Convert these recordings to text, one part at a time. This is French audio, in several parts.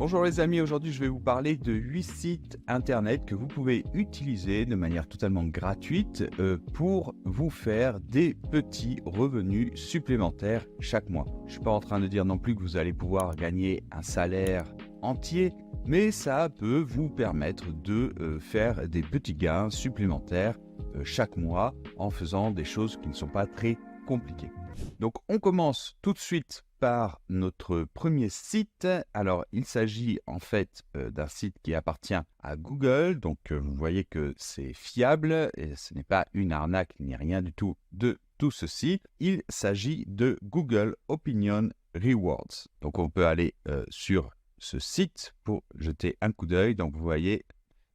Bonjour les amis, aujourd'hui je vais vous parler de 8 sites internet que vous pouvez utiliser de manière totalement gratuite pour vous faire des petits revenus supplémentaires chaque mois. Je ne suis pas en train de dire non plus que vous allez pouvoir gagner un salaire entier, mais ça peut vous permettre de faire des petits gains supplémentaires chaque mois en faisant des choses qui ne sont pas très compliquées. Donc on commence tout de suite par notre premier site. Alors, il s'agit en fait d'un site qui appartient à Google. Donc, vous voyez que c'est fiable et ce n'est pas une arnaque ni rien du tout de tout ceci. Il s'agit de Google Opinion Rewards. Donc, on peut aller sur ce site pour jeter un coup d'œil. Donc, vous voyez.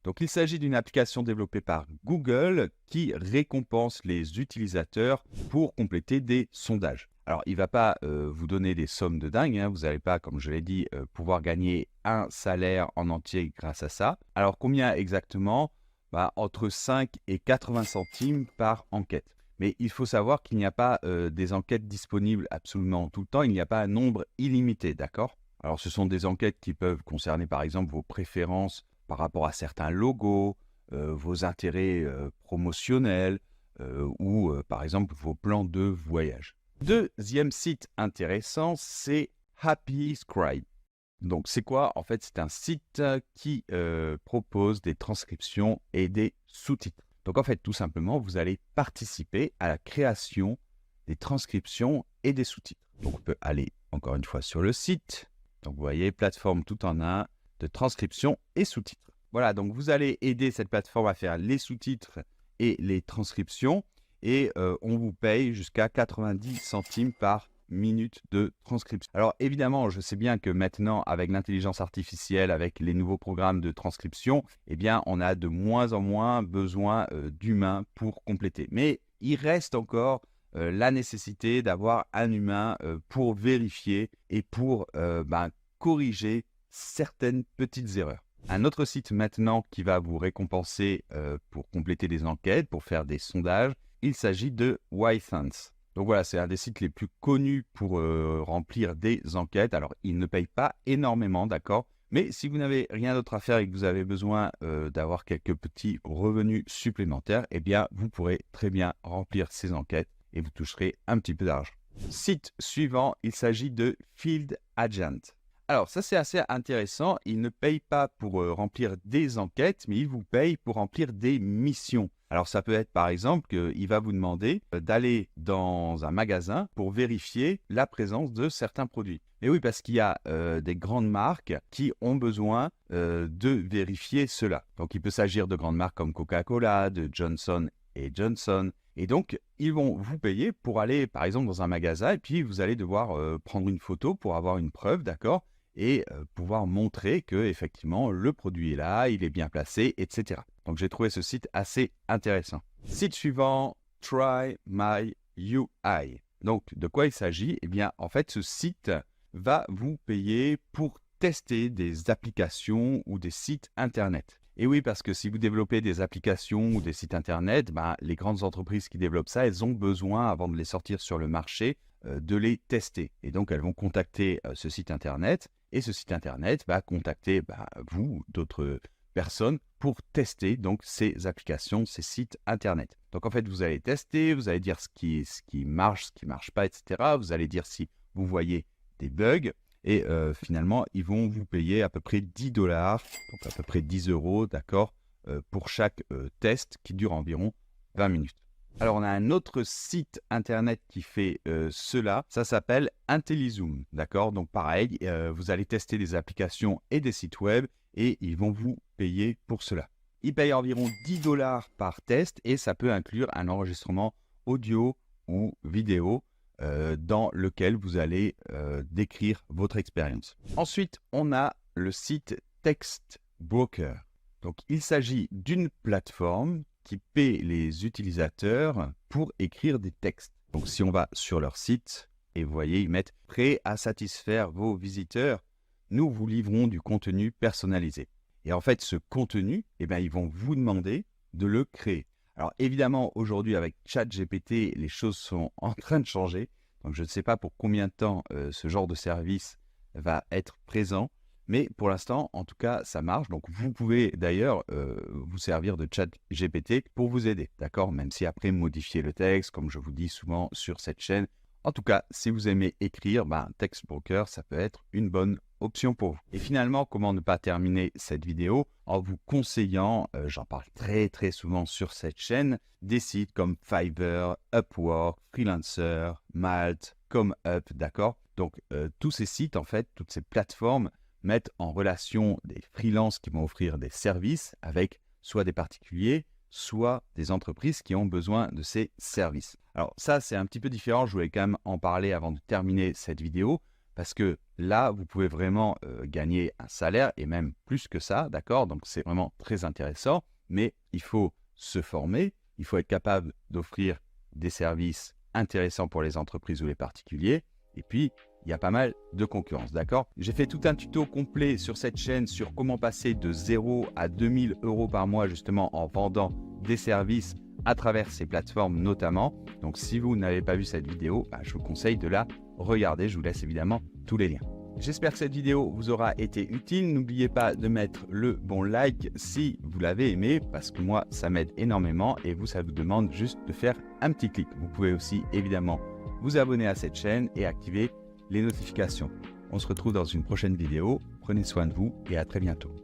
Donc, il s'agit d'une application développée par Google qui récompense les utilisateurs pour compléter des sondages. Alors, il ne va pas vous donner des sommes de dingue, hein. Vous n'allez pas, comme je l'ai dit, pouvoir gagner un salaire en entier grâce à ça. Alors, combien exactement? Entre 5 et 80 centimes par enquête. Mais il faut savoir qu'il n'y a pas des enquêtes disponibles absolument tout le temps. Il n'y a pas un nombre illimité, d'accord? Alors, ce sont des enquêtes qui peuvent concerner, par exemple, vos préférences par rapport à certains logos, vos intérêts promotionnels ou, par exemple, vos plans de voyage. Deuxième site intéressant, c'est Happy Scribe. Donc, c'est quoi? En fait, c'est un site qui propose des transcriptions et des sous-titres. Donc, en fait, tout simplement, vous allez participer à la création des transcriptions et des sous-titres. Donc, on peut aller encore une fois sur le site. Donc, vous voyez, plateforme tout en un de transcription et sous-titres. Voilà, donc vous allez aider cette plateforme à faire les sous-titres et les transcriptions. Et on vous paye jusqu'à 90 centimes par minute de transcription. Alors évidemment, je sais bien que maintenant, avec l'intelligence artificielle, avec les nouveaux programmes de transcription, eh bien, on a de moins en moins besoin d'humains pour compléter. Mais il reste encore la nécessité d'avoir un humain pour vérifier et pour corriger certaines petites erreurs. Un autre site maintenant qui va vous récompenser pour compléter des enquêtes, pour faire des sondages, il s'agit de Wythons. Donc voilà, c'est un des sites les plus connus pour remplir des enquêtes. Alors, il ne paye pas énormément, d'accord? Mais si vous n'avez rien d'autre à faire et que vous avez besoin d'avoir quelques petits revenus supplémentaires, eh bien, vous pourrez très bien remplir ces enquêtes et vous toucherez un petit peu d'argent. Site suivant, il s'agit de Field Agent. Alors, ça, c'est assez intéressant. Il ne paye pas pour remplir des enquêtes, mais il vous paye pour remplir des missions. Alors, ça peut être par exemple qu'il va vous demander d'aller dans un magasin pour vérifier la présence de certains produits. Et oui, parce qu'il y a des grandes marques qui ont besoin de vérifier cela. Donc, il peut s'agir de grandes marques comme Coca-Cola, de Johnson Johnson. Et donc, ils vont vous payer pour aller, par exemple, dans un magasin et puis vous allez devoir prendre une photo pour avoir une preuve, d'accord? Et pouvoir montrer que effectivement le produit est là, il est bien placé, etc. Donc j'ai trouvé ce site assez intéressant. Site suivant, Try My UI. Donc de quoi il s'agit? Eh bien en fait ce site va vous payer pour tester des applications ou des sites internet. Et oui, parce que si vous développez des applications ou des sites internet, les grandes entreprises qui développent ça, elles ont besoin, avant de les sortir sur le marché, de les tester. Et donc elles vont contacter ce site internet. Et ce site internet va contacter vous, d'autres personnes, pour tester donc ces applications, ces sites internet. Donc en fait, vous allez tester, vous allez dire ce qui marche, ce qui ne marche pas, etc. Vous allez dire si vous voyez des bugs. Et finalement, ils vont vous payer à peu près 10 $, donc à peu près 10 €, d'accord, pour chaque test qui dure environ 20 minutes. Alors, on a un autre site internet qui fait cela. Ça s'appelle IntelliZoom, d'accord? Donc, pareil, vous allez tester des applications et des sites web et ils vont vous payer pour cela. Ils payent environ 10 $ par test et ça peut inclure un enregistrement audio ou vidéo dans lequel vous allez décrire votre expérience. Ensuite, on a le site TextBroker. Donc, il s'agit d'une plateforme qui paie les utilisateurs pour écrire des textes. Donc, si on va sur leur site, et vous voyez, ils mettent « Prêt à satisfaire vos visiteurs, nous vous livrons du contenu personnalisé ». Et en fait, ce contenu, ils vont vous demander de le créer. Alors, évidemment, aujourd'hui, avec ChatGPT, les choses sont en train de changer. Donc, je ne sais pas pour combien de temps ce genre de service va être présent. Mais pour l'instant, en tout cas, ça marche. Donc, vous pouvez d'ailleurs vous servir de ChatGPT pour vous aider, d'accord? Même si après, modifier le texte, comme je vous dis souvent sur cette chaîne. En tout cas, si vous aimez écrire, Textbroker, ça peut être une bonne option pour vous. Et finalement, comment ne pas terminer cette vidéo en vous conseillant, j'en parle très souvent sur cette chaîne, des sites comme Fiverr, Upwork, Freelancer, Malt, ComeUp, d'accord? Donc, tous ces sites, en fait, toutes ces plateformes mettent en relation des freelances qui vont offrir des services avec soit des particuliers, soit des entreprises qui ont besoin de ces services. Alors ça, c'est un petit peu différent, je voulais quand même en parler avant de terminer cette vidéo, parce que là, vous pouvez vraiment gagner un salaire, et même plus que ça, d'accord? Donc c'est vraiment très intéressant, mais il faut se former, il faut être capable d'offrir des services intéressants pour les entreprises ou les particuliers, et puis il y a pas mal de concurrence, d'accord? J'ai fait tout un tuto complet sur cette chaîne sur comment passer de 0 à 2000 € par mois justement en vendant des services à travers ces plateformes notamment. Donc si vous n'avez pas vu cette vidéo, je vous conseille de la regarder. Je vous laisse évidemment tous les liens. J'espère que cette vidéo vous aura été utile. N'oubliez pas de mettre le bon like si vous l'avez aimé, parce que moi, ça m'aide énormément et vous, ça vous demande juste de faire un petit clic. Vous pouvez aussi évidemment vous abonner à cette chaîne et activer les notifications. On se retrouve dans une prochaine vidéo. Prenez soin de vous et à très bientôt.